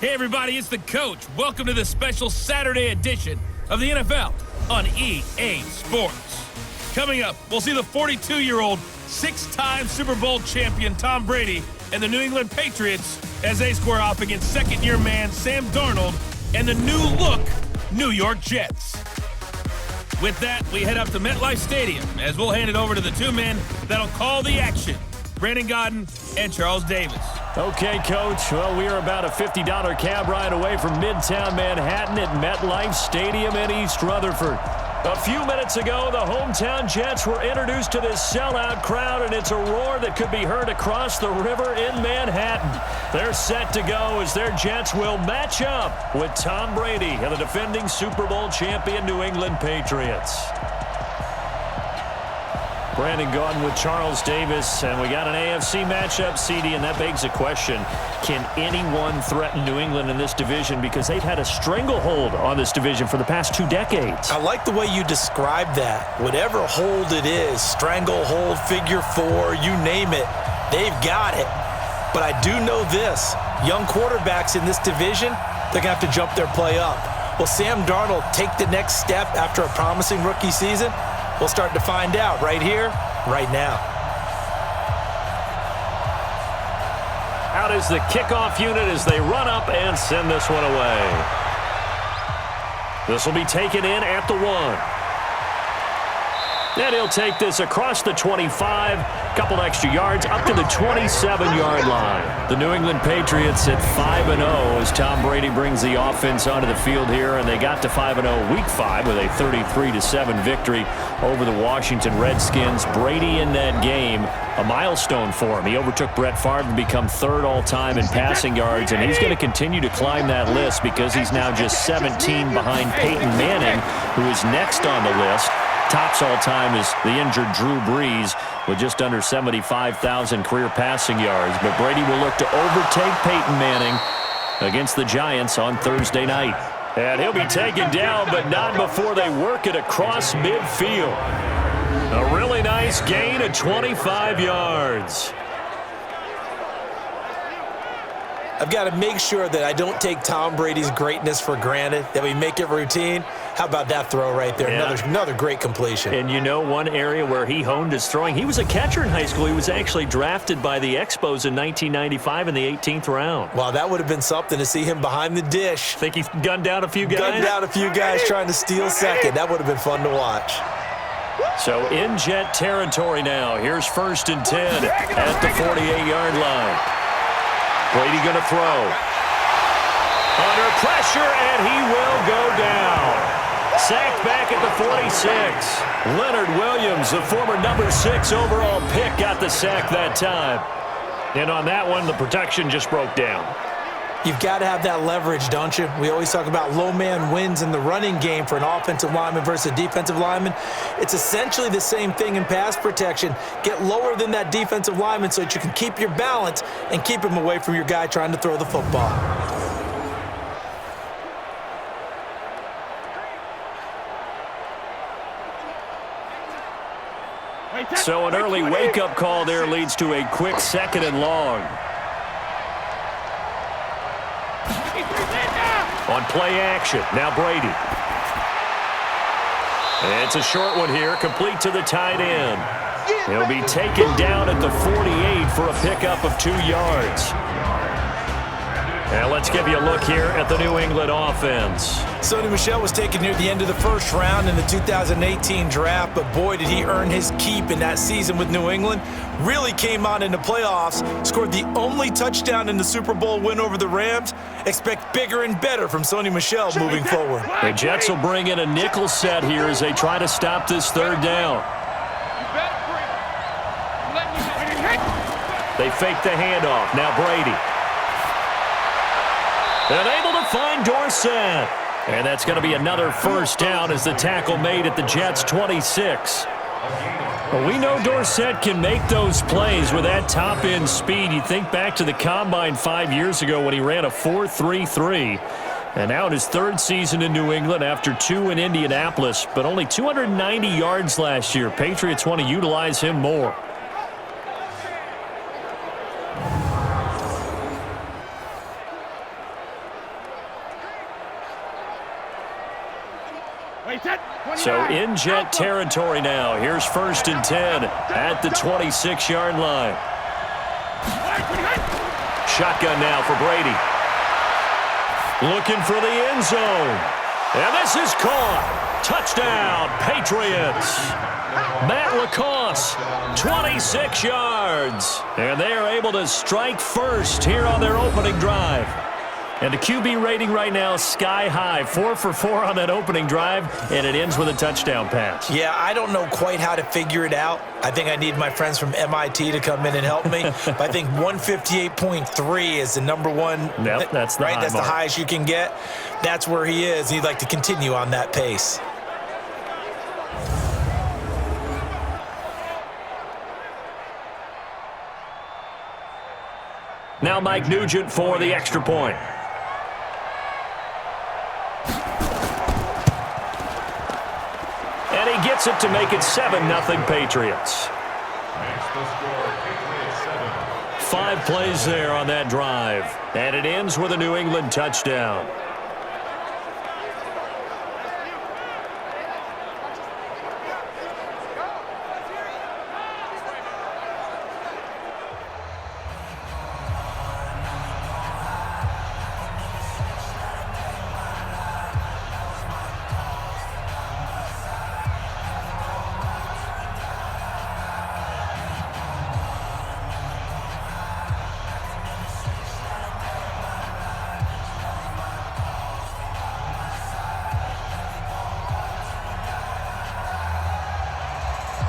Hey everybody, it's the coach. Welcome to the special Saturday edition of the NFL on EA Sports. Coming up, we'll see the 42-year-old, six-time Super Bowl champion Tom Brady and the New England Patriots as they square off against second-year man Sam Darnold and the new-look New York Jets. With that, we head up to MetLife Stadium as we'll hand it over to the two men that'll call the action, Brandon Gaudin and Charles Davis. Okay, Coach. Well, we are about a $50 cab ride away from Midtown Manhattan at MetLife Stadium in East Rutherford. A few minutes ago, the hometown Jets were introduced to this sellout crowd, and it's a roar that could be heard across the river in Manhattan. They're set to go as their Jets will match up with Tom Brady and the defending Super Bowl champion New England Patriots. Brandon Gaudin with Charles Davis, and we got an AFC matchup, CD, and that begs the question, can anyone threaten New England in this division because they've had a stranglehold on this division for the past 2 decades? I like the way you described that. Whatever hold it is, stranglehold, figure four, you name it, they've got it. But I do know this, young quarterbacks in this division, they're going to have to jump their play up. Will Sam Darnold take the next step after a promising rookie season? We'll start to find out right here, right now. Out is the kickoff unit as they run up and send this one away. This will be taken in at the 1. And he'll take this across the 25, couple extra yards, up to the 27-yard line. The New England Patriots at 5-0 as Tom Brady brings the offense onto the field here, and they got to 5-0 Week 5 with a 33-7 victory over the Washington Redskins. Brady in that game, a milestone for him. He overtook Brett Favre to become third all-time in passing yards, and he's going to continue to climb that list because he's now just 17 behind Peyton Manning, who is next on the list. Tops all-time is the injured Drew Brees with just under 75,000 career passing yards. But Brady will look to overtake Peyton Manning against the Giants on Thursday night. And he'll be taken down, but not before they work it across midfield. A really nice gain of 25 yards. I've got to make sure that I don't take Tom Brady's greatness for granted, that we make it routine. How about that throw right there? Yeah. Another great completion. And you know one area where he honed his throwing? He was a catcher in high school. He was actually drafted by the Expos in 1995 in the 18th round. Wow, that would have been something to see him behind the dish. Think he gunned down a few guys? Gunned down a few guys trying to steal second. That would have been fun to watch. So in Jet territory now. Here's 1st and 10 at the 48-yard line. Brady going to throw. Under pressure, and he will go down. Sacked back at the 46. Leonard Williams, the former number 6 overall pick, got the sack that time. And on that one, the protection just broke down. You've got to have that leverage, don't you? We always talk about low man wins in the running game for an offensive lineman versus a defensive lineman. It's essentially the same thing in pass protection. Get lower than that defensive lineman so that you can keep your balance and keep him away from your guy trying to throw the football. So an early wake-up call there leads to a quick 2nd and long. On play action, now Brady. It's a short one here, complete to the tight end. He'll be taken down at the 48 for a pickup of 2 yards. Now let's give you a look here at the New England offense. Sony Michel was taken near the end of the 1st round in the 2018 draft, but boy, did he earn his keep in that season with New England. Really came on in the playoffs, scored the only touchdown in the Super Bowl win over the Rams. Expect bigger and better from Sony Michel moving forward. The Jets will bring in a nickel set here as they try to stop this 3rd down. They fake the handoff. Now Brady. And able to find Dorsett. And that's going to be another 1st down as the tackle made at the Jets' 26. Well, we know Dorsett can make those plays with that top-end speed. You think back to the Combine 5 years ago when he ran a 4.33. And now in his 3rd season in New England after 2 in Indianapolis, but only 290 yards last year. Patriots want to utilize him more. So in Jet territory now. Here's 1st and 10 at the 26-yard line. Shotgun now for Brady. Looking for the end zone. And this is caught. Touchdown, Patriots. Matt LaCosse, 26 yards. And they are able to strike first here on their opening drive. And the QB rating right now is sky high. 4 for 4 on that opening drive, and it ends with a touchdown pass. Yeah, I don't know quite how to figure it out. I think I need my friends from MIT to come in and help me. But I think 158.3 is the number one. Yep, that's the right. That's mark. the highest you can get. That's where he is. He'd like to continue on that pace. Now Mike Nugent for the extra point. And he gets it to make it 7-0 Patriots. 5 plays there on that drive. And it ends with a New England touchdown.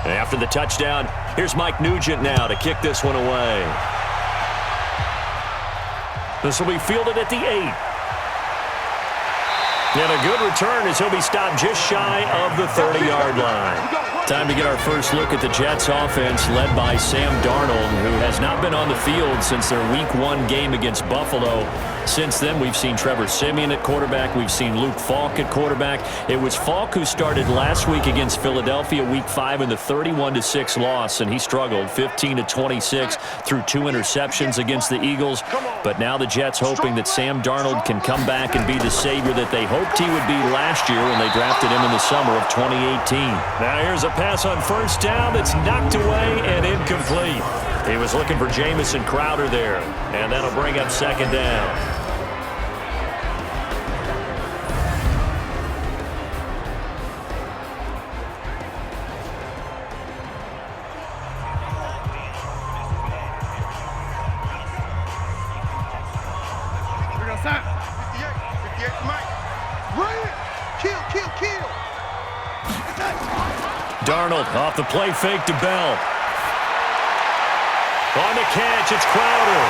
After the touchdown, here's Mike Nugent now to kick this one away. This will be fielded at the 8. And a good return as he'll be stopped just shy of the 30-yard line. Time to get our first look at the Jets offense led by Sam Darnold, who has not been on the field since their Week 1 game against Buffalo. Since then, we've seen Trevor Siemian at quarterback. We've seen Luke Falk at quarterback. It was Falk who started last week against Philadelphia Week 5 in the 31-6 loss, and he struggled 15-26 through 2 interceptions against the Eagles. But now the Jets hoping that Sam Darnold can come back and be the savior that they hoped he would be last year when they drafted him in the summer of 2018. Now here's a pass on first down that's knocked away and incomplete. He was looking for Jamison Crowder there, and that'll bring up 2nd down. Darnold off the play fake to Bell. On the catch, it's Crowder.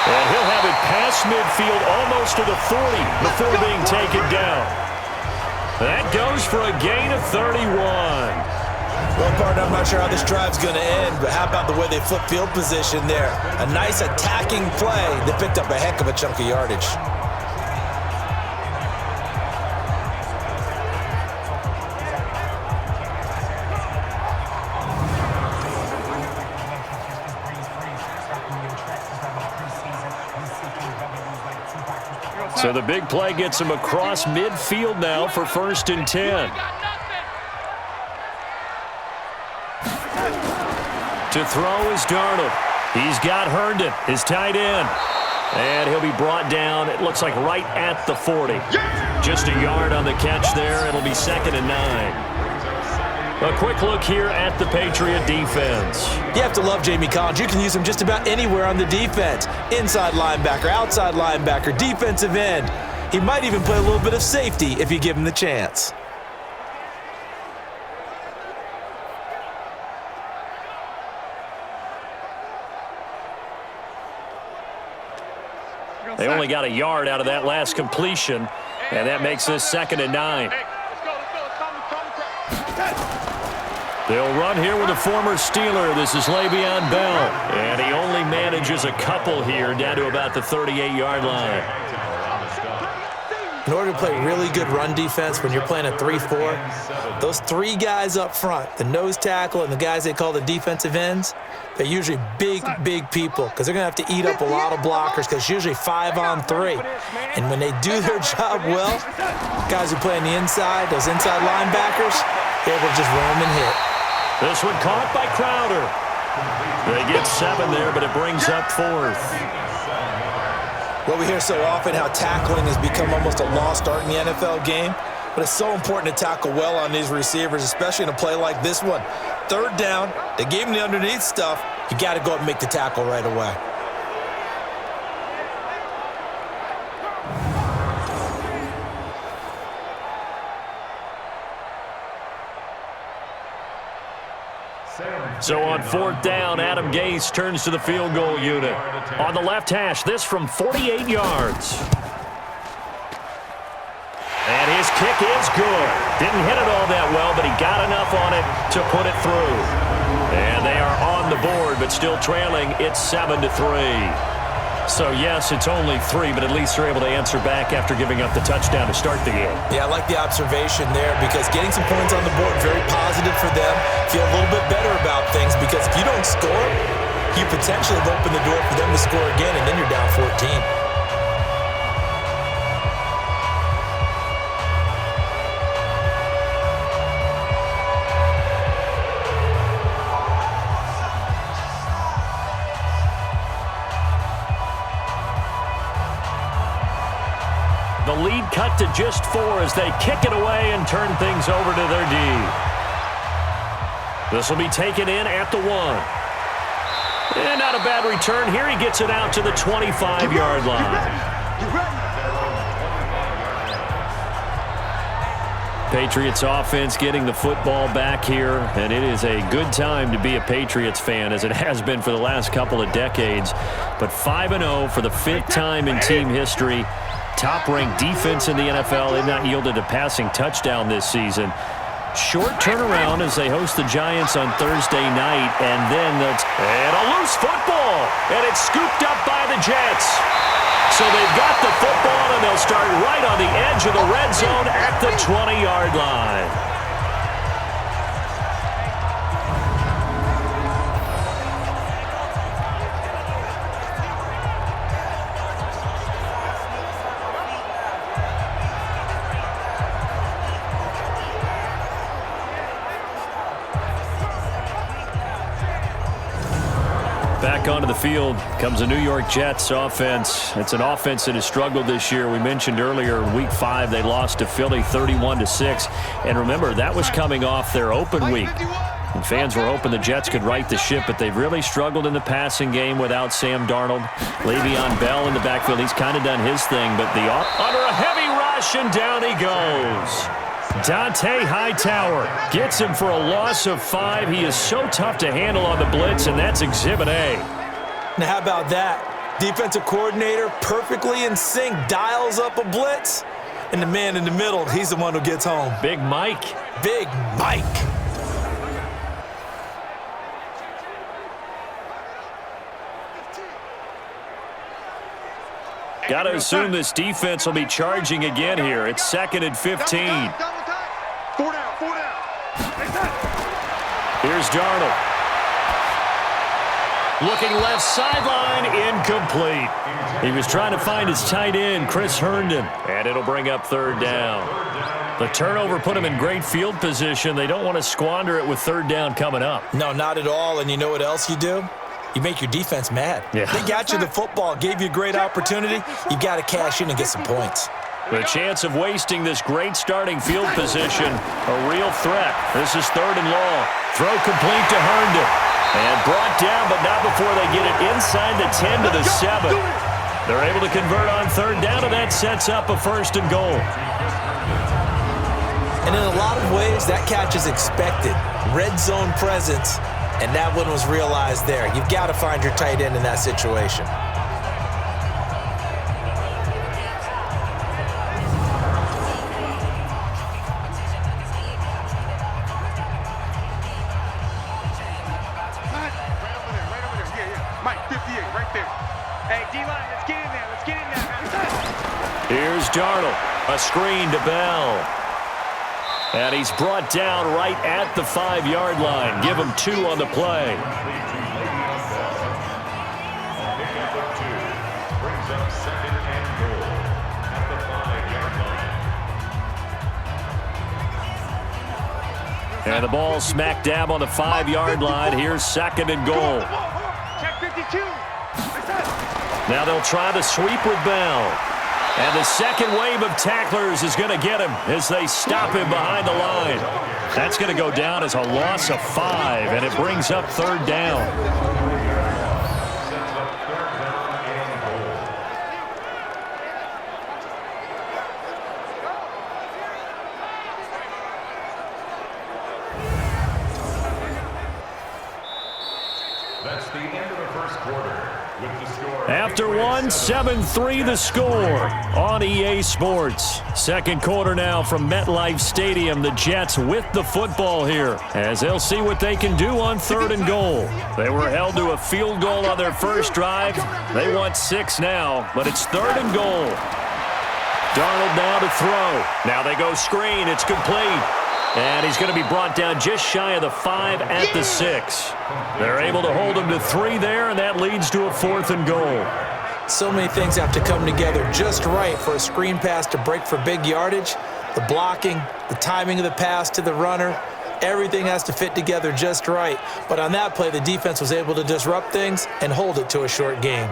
And he'll have it past midfield almost to the 40 before being taken down. That goes for a gain of 31. Well, partner, I'm not sure how this drive's going to end, but how about the way they flip field position there? A nice attacking play that picked up a heck of a chunk of yardage. So the big play gets him across midfield now for 1st and 10. To throw is Darnold. He's got Herndon, his tight end. And he'll be brought down, it looks like right at the 40. Just a yard on the catch there. It'll be 2nd and 9. A quick look here at the Patriot defense. You have to love Jamie Collins. You can use him just about anywhere on the defense. Inside linebacker, outside linebacker, defensive end. He might even play a little bit of safety if you give him the chance. They only got a yard out of that last completion, and that makes this 2nd and 9. They'll run here with a former Steeler. This is Le'Veon Bell. And he only manages a couple here down to about the 38-yard line. In order to play really good run defense when you're playing a 3-4, those three guys up front, the nose tackle and the guys they call the defensive ends, they're usually big people because they're going to have to eat up a lot of blockers because it's usually 5-on-3. And when they do their job well, guys who play on the inside, those inside linebackers, they're able to just roam and hit. This one caught by Crowder. They get 7 there, but it brings up 4th. Well, we hear so often how tackling has become almost a lost art in the NFL game, but it's so important to tackle well on these receivers, especially in a play like this one. 3rd down, they gave him the underneath stuff. You got to go up and make the tackle right away. So on 4th down, Adam Gase turns to the field goal unit. On the left hash, this from 48 yards. And his kick is good. Didn't hit it all that well, but he got enough on it to put it through. And they are on the board, but still trailing. It's 7-3. So, yes, it's only 3, but at least they're able to answer back after giving up the touchdown to start the game. Yeah, I like the observation there because getting some points on the board, very positive for them. Feel a little bit better about things because if you don't score, you potentially have opened the door for them to score again, and then you're down 14. The lead cut to just 4 as they kick it away and turn things over to their D. This will be taken in at the 1. And not a bad return here. He gets it out to the 25-yard line. Patriots offense getting the football back here, and it is a good time to be a Patriots fan, as it has been for the last couple of decades. But 5-0 for the 5th time in team history. Top-ranked defense in the NFL. They've not yielded a passing touchdown this season. Short turnaround as they host the Giants on Thursday night, and then and a loose football, and it's scooped up by the Jets. So they've got the football, and they'll start right on the edge of the red zone at the 20-yard line. Back onto the field comes a New York Jets offense. It's an offense that has struggled this year. We mentioned earlier in Week 5 they lost to Philly 31-6. And remember, that was coming off their open week. And fans were hoping the Jets could right the ship, but they've really struggled in the passing game without Sam Darnold. Le'Veon Bell in the backfield, he's kind of done his thing, but under a heavy rush, and down he goes. Dante Hightower gets him for a loss of 5. He is so tough to handle on the blitz, and that's Exhibit A. Now, how about that? Defensive coordinator perfectly in sync, dials up a blitz, and the man in the middle, he's the one who gets home. Big Mike. Big Mike. Got to assume this defense will be charging again here. It's 2nd and 15. 4 down. Here's Darnold. Looking left sideline, incomplete. He was trying to find his tight end, Chris Herndon, and it'll bring up 3rd down. The turnover put him in great field position. They don't want to squander it with 3rd down coming up. No, not at all. And you know what else you do? You make your defense mad. Yeah. They got you the football, gave you a great opportunity. You got to cash in and get some points. The chance of wasting this great starting field position, a real threat. This is 3rd and long. Throw complete to Herndon. And brought down, but not before they get it inside the 10 to the 7. They're able to convert on 3rd down, and that sets up a 1st and goal. And in a lot of ways, that catch is expected. Red zone presence, and that one was realized there. You've got to find your tight end in that situation. Mike, 58, right there. Hey, D-line, let's get in there. Here's Darnold. A screen to Bell. And he's brought down right at the 5-yard line. Give him 2 on the play. And the ball smack dab on the 5-yard line. Here's 2nd and goal. Check 52. Now they'll try the sweep with Bell. And the second wave of tacklers is going to get him as they stop him behind the line. That's going to go down as a loss of 5, and it brings up 3rd down. That's the end of the first quarter. With the score After 7-3 the score on EA Sports. Second quarter now from MetLife Stadium. The Jets with the football here as they'll see what they can do on 3rd and goal. They were held to a field goal on their first drive. They want 6 now, but it's 3rd and goal. Darnold now to throw. Now they go screen. It's complete. And he's going to be brought down just shy of the 5 at the 6. They're able to hold him to 3 there, and that leads to a 4th and goal. So many things have to come together just right for a screen pass to break for big yardage. The blocking, the timing of the pass to the runner, everything has to fit together just right. But on that play, the defense was able to disrupt things and hold it to a short gain.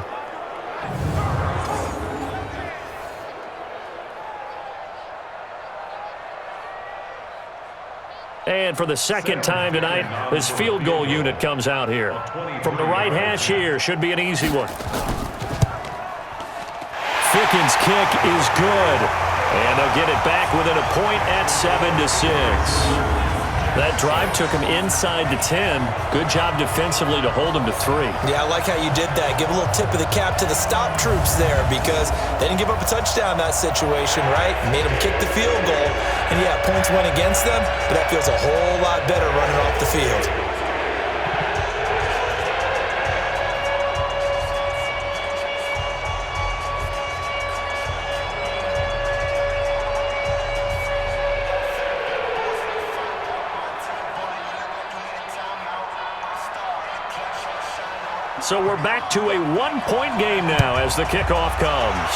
And for the second time tonight, this field goal unit comes out here. From the right hash here, should be an easy one. Ficken's kick is good. And they'll get it back within a point at 7-6. That drive took him inside the 10. Good job defensively to hold him to 3. Yeah, I like how you did that. Give a little tip of the cap to the stop troops there because they didn't give up a touchdown in that situation, right? Made them kick the field goal. And, yeah, points went against them, but that feels a whole lot better running off the field. So we're back to a 1-point game now as the kickoff comes.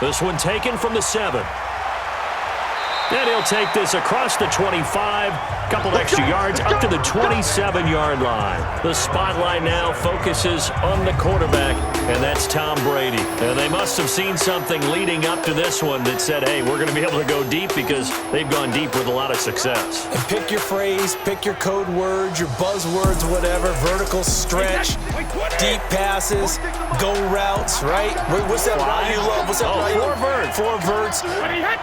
This one taken from the 7. And he'll take this across the 25, couple extra yards up to the 27-yard line. The spotlight now focuses on the quarterback, and that's Tom Brady. And they must have seen something leading up to this one that said, hey, we're going to be able to go deep because they've gone deep with a lot of success. And pick your phrase, pick your code words, your buzzwords, whatever, vertical stretch, deep passes, go routes, right? What's that route you love? What's that route you love? 4 verts.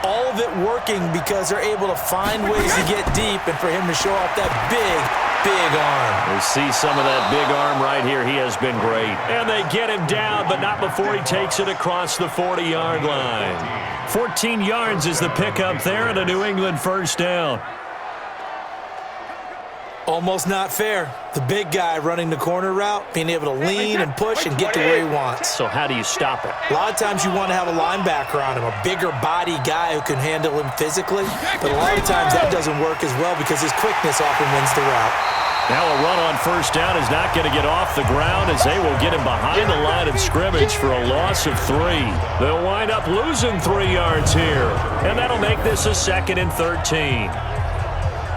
All of it working because they're able to find ways to get deep and for him to show off that big arm. We see some of that big arm right here. He has been great. And they get him down, but not before he takes it across the 40-yard line. 14 yards is the pickup there and a New England first down. Almost not fair. The big guy running the corner route, being able to lean and push and get to where he wants. So how do you stop it? A lot of times you want to have a linebacker on him, a bigger body guy who can handle him physically. But a lot of times that doesn't work as well because his quickness often wins the route. Now a run on first down is not going to get off the ground as they will get him behind the line of scrimmage for a loss of 3. They'll wind up losing 3 yards here. And that'll make this a 2nd and 13.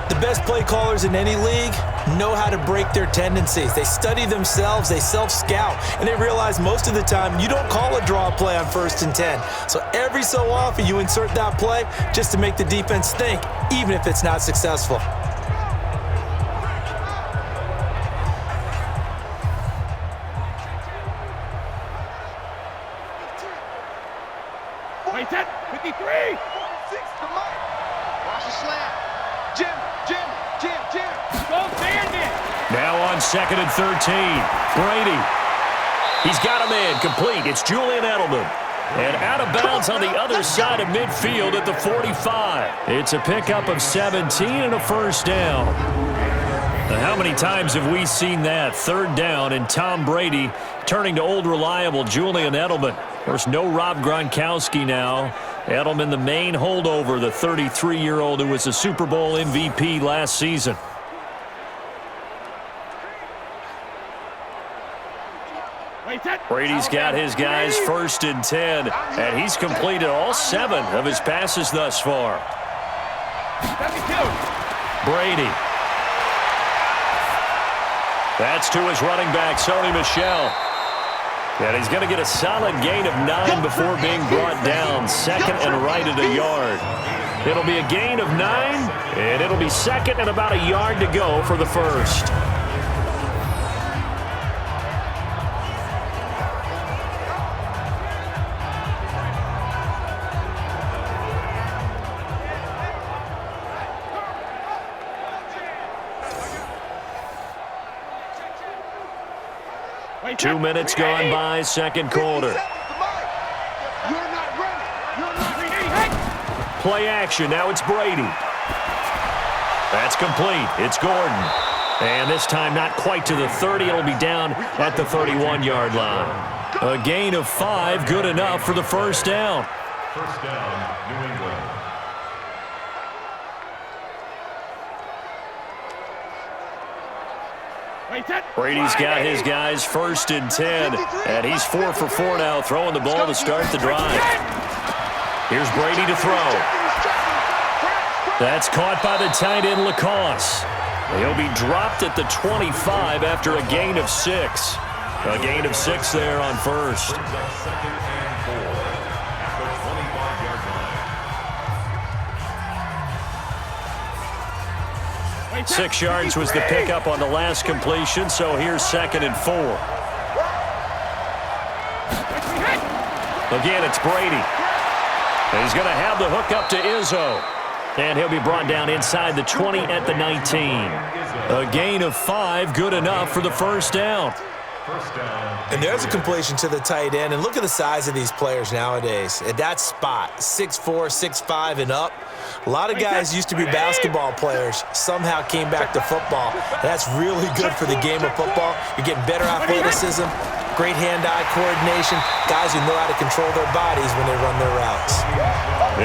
The best play callers in any league know how to break their tendencies. They study themselves, they self-scout, and they realize most of the time you don't call a draw play on 1st and 10. So every so often you insert that play just to make the defense think, even if it's not successful. Wait, 53. 6 to Mike. Watch the slant. Jim. Go Bandit. Now on 2nd and 13. Brady. He's got a man complete. It's Julian Edelman. And out of bounds on the other side of midfield at the 45. It's a pickup of 17 and a first down. Now, how many times have we seen that? 3rd down and Tom Brady turning to old reliable Julian Edelman. There's no Rob Gronkowski now. Edelman, the main holdover, the 33-year-old who was a Super Bowl MVP last season. Brady's got his guys 1st and 10, and he's completed all 7 of his passes thus far. Brady. That's to his running back, Sony Michel. And he's going to get a solid gain of 9 before being brought down. 2nd and right at a yard. It'll be a gain of 9, and it'll be 2nd and about a yard to go for the first. Two minutes gone by, 2nd quarter. Play action, now it's Brady. That's complete, it's Gordon. And this time not quite to the 30, it'll be down at the 31-yard line. A gain of 5, good enough for the first down. First down, New England. Brady's got his guys 1st and 10, and he's 4 for 4 now, throwing the ball to start the drive. Here's Brady to throw. That's caught by the tight end, Lacoste. He'll be dropped at the 25 after a gain of 6. A gain of 6 there on first. 6 yards was the pickup on the last completion, so here's 2nd and 4. Again, it's Brady. And he's going to have the hook up to Izzo. And he'll be brought down inside the 20 at the 19. A gain of 5, good enough for the first down. And there's a completion to the tight end. And look at the size of these players nowadays. At that spot, 6'4", 6'5", and up. A lot of guys used to be basketball players, somehow came back to football. That's really good for the game of football. You're getting better athleticism, great hand-eye coordination, guys who know how to control their bodies when they run their routes.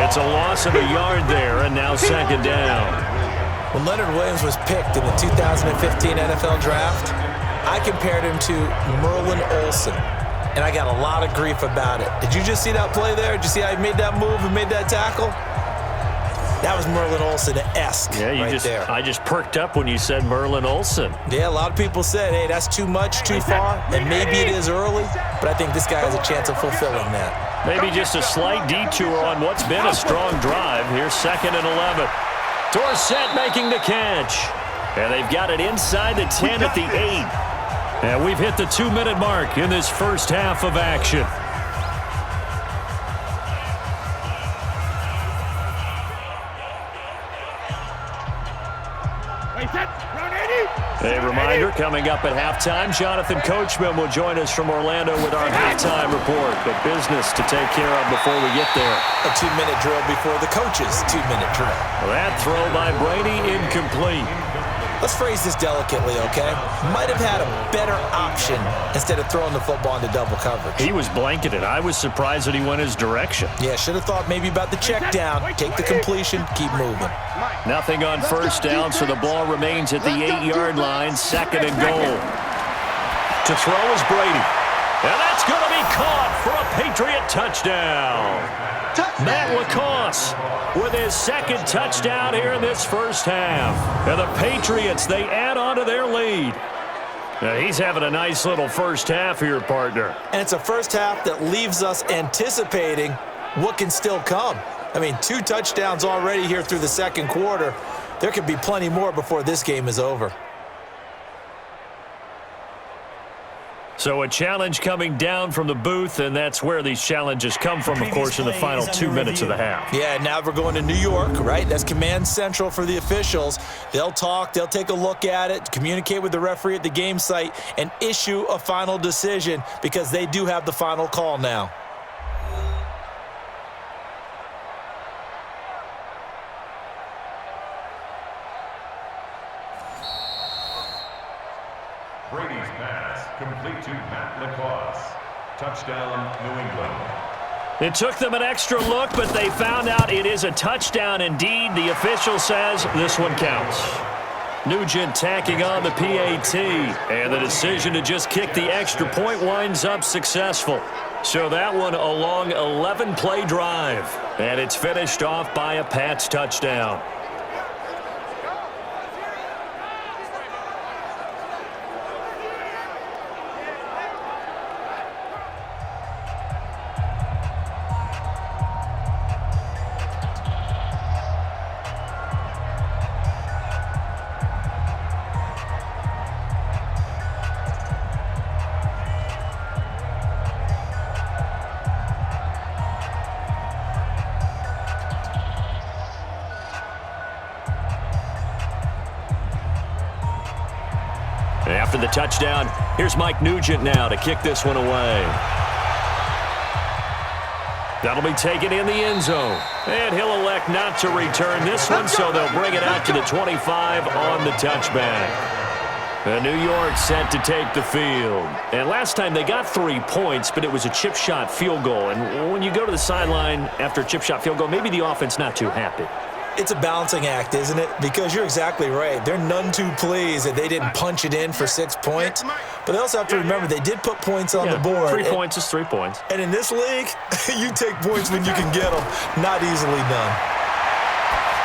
It's a loss of a yard there, and now 2nd down. When Leonard Williams was picked in the 2015 NFL Draft, I compared him to Merlin Olsen, and I got a lot of grief about it. Did you just see that play there? Did you see how he made that move and made that tackle? That was Merlin Olsen-esque there. I just perked up when you said Merlin Olsen. Yeah, a lot of people said, hey, that's too much, too far, and maybe it is early, but I think this guy has a chance of fulfilling that. Maybe just a slight detour on what's been a strong drive. Here's 2nd and 11. Dorsett making the catch. And they've got it inside the 10 at the 8. And we've hit the 2-minute mark in this first half of action. A reminder, coming up at halftime, Jonathan Coachman will join us from Orlando with our halftime report. But business to take care of before we get there. A 2-minute drill before the coach's 2-minute drill. That throw by Brady incomplete. Let's phrase this delicately, okay? Might have had a better option instead of throwing the football into double coverage. He was blanketed. I was surprised that he went his direction. Yeah, should have thought maybe about the check down, take the completion, keep moving. Nothing on first down, so the ball remains at the 8-yard line, 2nd and goal. To throw is Brady. And that's going to be caught for a Patriot touchdown. Matt Lacoste with his 2nd touchdown here in this first half. And the Patriots, they add on to their lead. Now, he's having a nice little first half here, partner. And it's a first half that leaves us anticipating what can still come. I mean, 2 touchdowns already here through the 2nd quarter. There could be plenty more before this game is over. So a challenge coming down from the booth, and that's where these challenges come from, of course, in the final 2 minutes of the half. Yeah, now we're going to New York, right? That's command central for the officials. They'll talk, they'll take a look at it, communicate with the referee at the game site, and issue a final decision because they do have the final call now. Brady's pass complete to Matt Lacoste. Touchdown, New England. It took them an extra look, but they found out it is a touchdown indeed. The official says this one counts. Nugent tacking on the PAT, and the decision to just kick the extra point winds up successful. So that one a long 11-play drive, and it's finished off by a Pats touchdown. After the touchdown, here's Mike Nugent now to kick this one away. That'll be taken in the end zone. And he'll elect not to return this one, so they'll bring it out to the 25 on the touchback. And New York set to take the field. And last time they got 3 points, but it was a chip shot field goal. And when you go to the sideline after a chip shot field goal, maybe the offense not too happy. It's a balancing act, isn't it? Because you're exactly right. They're none too pleased that they didn't punch it in for 6 points. But they also have to remember they did put points on the board. 3 points is 3 points. And in this league, you take points when you can get them. Not easily done.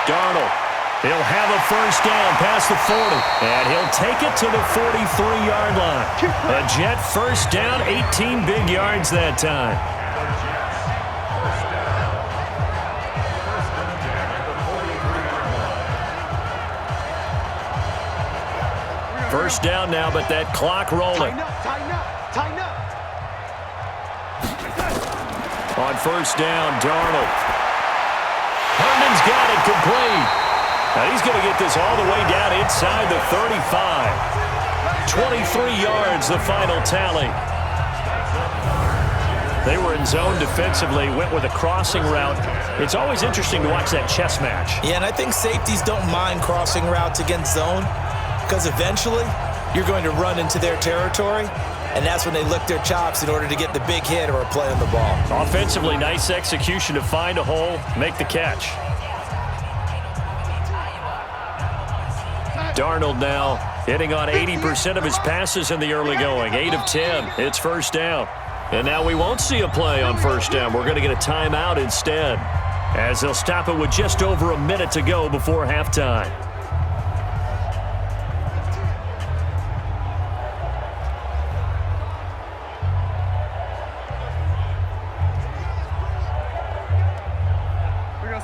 Darnold. He'll have a first down past the 40. And he'll take it to the 43-yard line. A Jet first down, 18 big yards that time. First down now, but that clock rolling. Tighten up. On first down, Darnold. Herndon's got it complete. Now he's going to get this all the way down inside the 35. 23 yards, the final tally. They were in zone defensively, went with a crossing route. It's always interesting to watch that chess match. Yeah, and I think safeties don't mind crossing routes against zone, because eventually you're going to run into their territory, and that's when they lick their chops in order to get the big hit or a play on the ball. Offensively, nice execution to find a hole, make the catch. Darnold now hitting on 80% of his passes in the early going. 8 of 10. It's first down. And now we won't see a play on first down. We're going to get a timeout instead, as they'll stop it with just over a minute to go before halftime.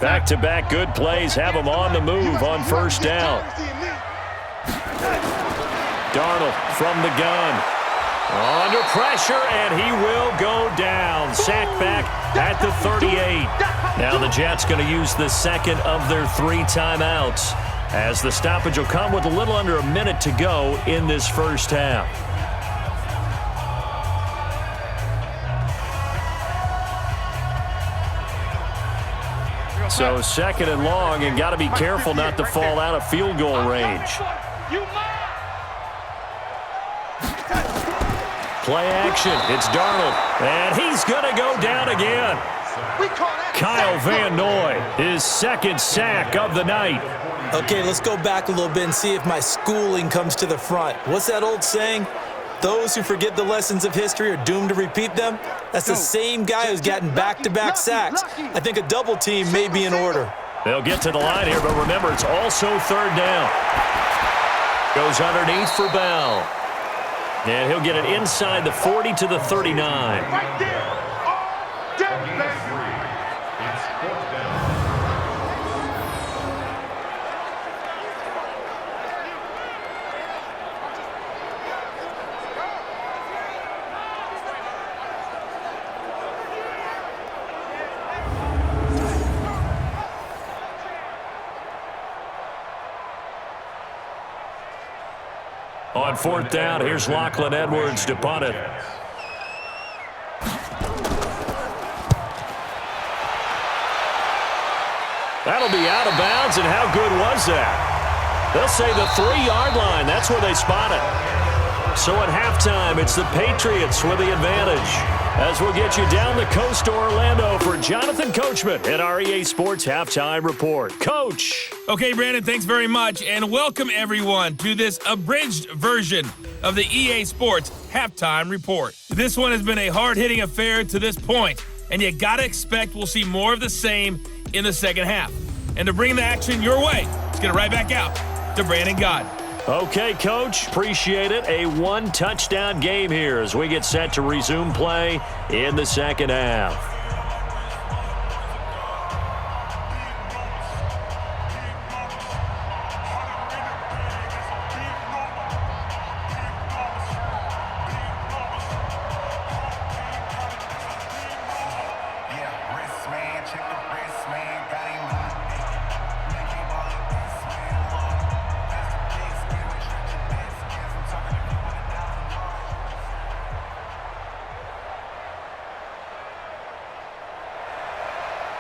Back-to-back good plays have them on the move on first down. Darnold from the gun. Under pressure, and he will go down. Sacked back at the 38. Now the Jets going to use the second of their 3 timeouts, as the stoppage will come with a little under a minute to go in this first half. So second and long, and got to be careful not to fall out of field goal range. Play action. It's Darnold, and he's going to go down again. Kyle Van Noy, his second sack of the night. Okay, let's go back a little bit and see if my schooling comes to the front. What's that old saying? Those who forget the lessons of history are doomed to repeat them. That's the same guy who's gotten back-to-back sacks. I think a double team may be in order. They'll get to the line here, but remember, it's also third down. Goes underneath for Bell. And he'll get it inside the 40 to the 39. Right there. On fourth down, here's Lachlan Edwards to punt it. That'll be out of bounds, and how good was that? They'll say the 3-yard line. That's where they spot it. So at halftime, it's the Patriots with the advantage. as we'll get you down the coast to Orlando for Jonathan Coachman at our EA Sports Halftime Report. Coach. Okay, Brandon, thanks very much, and welcome everyone to this abridged version of the EA Sports Halftime Report. This one has been a hard-hitting affair to this point, and you gotta expect we'll see more of the same in the second half. And to bring the action your way, let's get it right back out to Brandon Godden. Okay, Coach, appreciate it. A one-touchdown game here as we get set to resume play in the second half.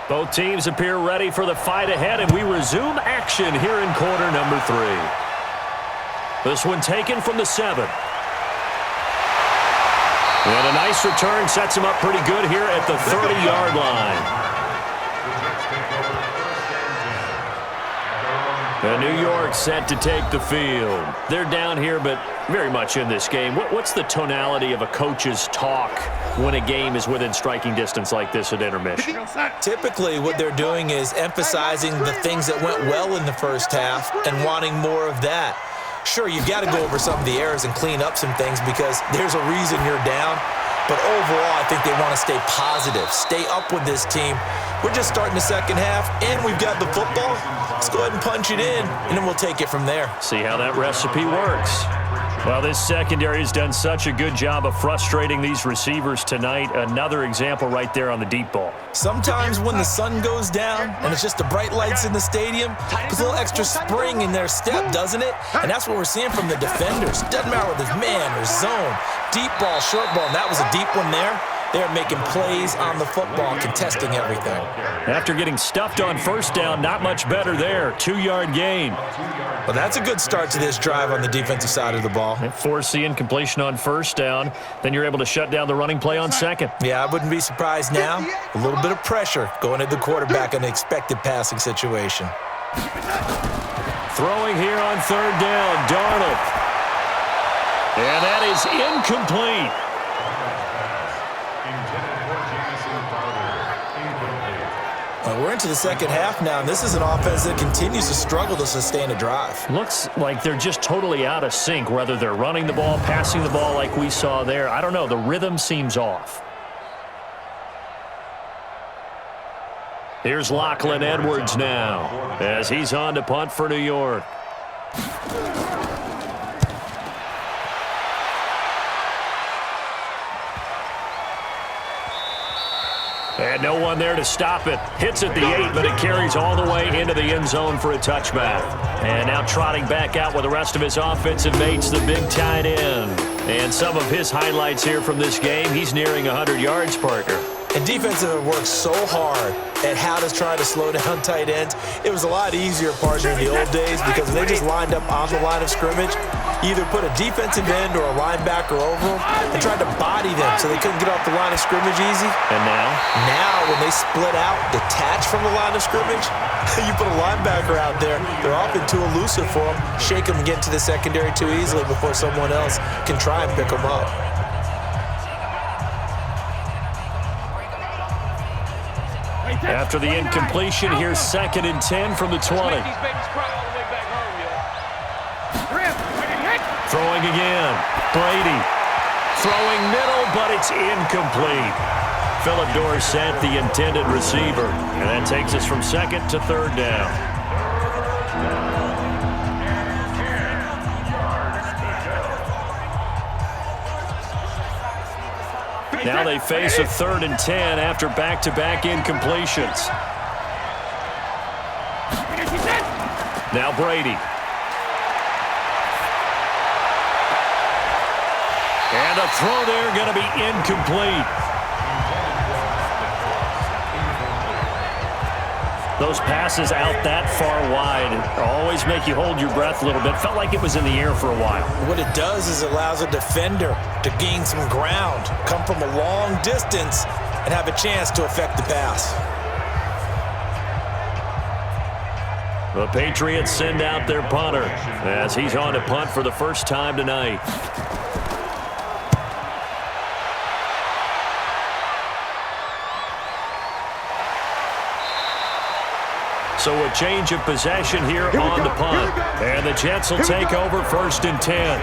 Both teams appear ready for the fight ahead, and we resume action here in quarter number 3. This one taken from the 7. And a nice return sets him up pretty good here at the 30-yard line. And New York set to take the field. They're down here, but very much in this game. What's the tonality of a coach's talk when a game is within striking distance like this at intermission? Typically, what they're doing is emphasizing the things that went well in the first half and wanting more of that. Sure, you've got to go over some of the errors and clean up some things because there's a reason you're down. But overall, I think they want to stay positive, stay up with this team. We're just starting the second half, and we've got the football. Let's go ahead and punch it in, and then we'll take it from there. See how that recipe works. Well, this secondary has done such a good job of frustrating these receivers tonight. Another example right there on the deep ball. Sometimes when the sun goes down and it's just the bright lights in the stadium, puts a little extra spring in their step, doesn't it? And that's what we're seeing from the defenders. Doesn't matter whether it's man or zone, deep ball, short ball, and that was a deep one there. They're making plays on the football, contesting everything. After getting stuffed on first down, not much better there. 2-yard gain. Well, that's a good start to this drive on the defensive side of the ball. Force the incompletion on first down. Then you're able to shut down the running play on second. Yeah, I wouldn't be surprised now. A little bit of pressure going at the quarterback in an expected passing situation. Throwing here on third down, Darnold. And that is incomplete. We're into the second half now, and this is an offense that continues to struggle to sustain a drive. Looks like they're just totally out of sync, whether they're running the ball, passing the ball like we saw there. I don't know. The rhythm seems off. Here's Lachlan Edwards now as he's on to punt for New York. And no one there to stop it. Hits at the 8, but it carries all the way into the end zone for a touchback. And now trotting back out with the rest of his offensive mates, the big tight end. And some of his highlights here from this game, he's nearing 100 yards, partner. And defensive have worked so hard at how to try to slow down tight ends. It was a lot easier, partner, in the old days because they just lined up on the line of scrimmage, either put a defensive end or a linebacker over them and tried to body them so they couldn't get off the line of scrimmage easy. And now? Now, when they split out, detach from the line of scrimmage, you put a linebacker out there, they're often too elusive for them, shake them and get into the secondary too easily before someone else can try and pick them up. After the incompletion, here's 2nd and 10 from the 20. Throwing again. Brady. Throwing middle, but it's incomplete. Philip Dorsett, the intended receiver. And that takes us from 2nd to 3rd down. Now they face a 3rd and 10 after back-to-back incompletions. Now Brady. And a throw there going to be incomplete. Those passes out that far wide always make you hold your breath a little bit. Felt like it was in the air for a while. What it does is it allows a defender to gain some ground, come from a long distance, and have a chance to affect the pass. The Patriots send out their punter as he's on to punt for the first time tonight. So a change of possession here on the punt. And the Jets will take over 1st and 10.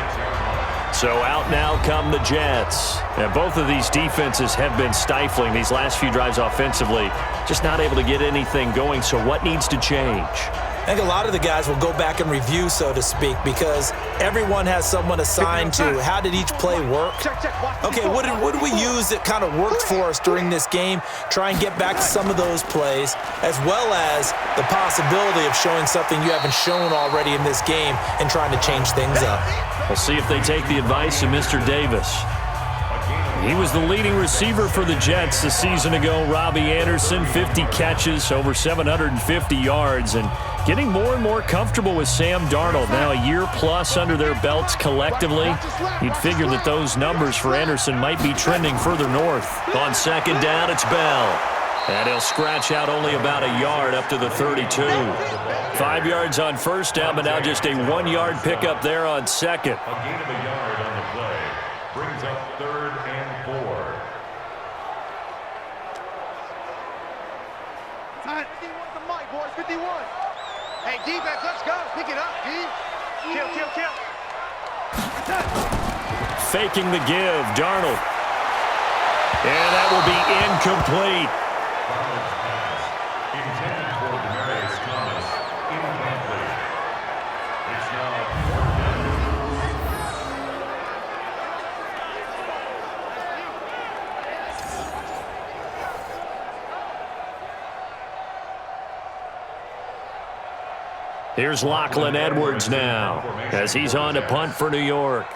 So out now come the Jets. And both of these defenses have been stifling these last few drives offensively. Just not able to get anything going. So what needs to change? I think a lot of the guys will go back and review, so to speak, because everyone has someone assigned to how did each play work. Okay, what did we use that kind of worked for us during this game? Try and get back to some of those plays, as well as the possibility of showing something you haven't shown already in this game and trying to change things up. We'll see if they take the advice of Mr. Davis. He was the leading receiver for the Jets a season ago. Robbie Anderson, 50 catches, over 750 yards, and getting more and more comfortable with Sam Darnold. Now a year plus under their belts collectively. You'd figure that those numbers for Anderson might be trending further north. On 2nd down, it's Bell. And he'll scratch out only about a yard up to the 32. 5 yards on 1st down, but now just a 1-yard pickup there on 2nd. A gain of a yard on the play brings up 3rd and 4. 51 the mic, boys. 51. Hey, defense, let's go. Pick it up, D. Kill. Faking the give, Darnold. And that will be incomplete. Intended for Demarius Thomas. Incomplete. It's now 4th down. Here's Lachlan Edwards now as he's on to punt for New York.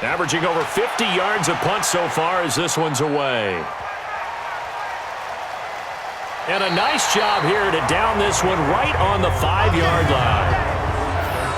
Averaging over 50 yards a punt so far as this one's away. And a nice job here to down this one right on the 5-yard line.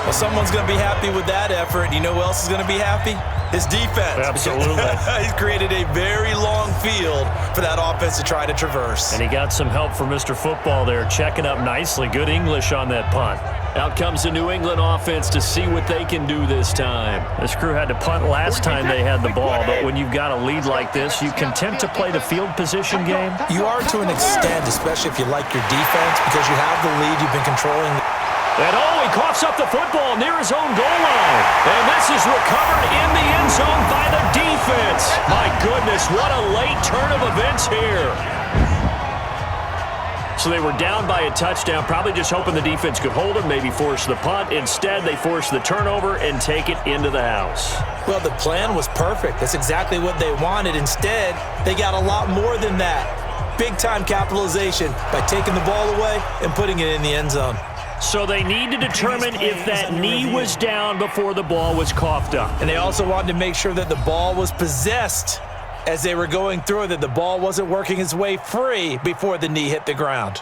Well, someone's going to be happy with that effort. You know who else is going to be happy? His defense. Absolutely. He's created a very long field for that offense to try to traverse. And he got some help from Mr. Football there, checking up nicely. Good English on that punt. Out comes the New England offense to see what they can do this time. This crew had to punt last time they had the ball, but when you've got a lead like this, you can tend to play the field position game. You are to an extent, especially if you like your defense, because you have the lead, you've been controlling. And he coughs up the football near his own goal line. And this is recovered in the end zone by the defense. My goodness, what a late turn of events here. So they were down by a touchdown, probably just hoping the defense could hold them, maybe force the punt. Instead, they force the turnover and take it into the house. Well, the plan was perfect. That's exactly what they wanted. Instead, they got a lot more than that. Big-time capitalization by taking the ball away and putting it in the end zone. So they need to determine if that knee was down before the ball was coughed up. And they also wanted to make sure that the ball was possessed as they were going through, that the ball wasn't working its way free before the knee hit the ground.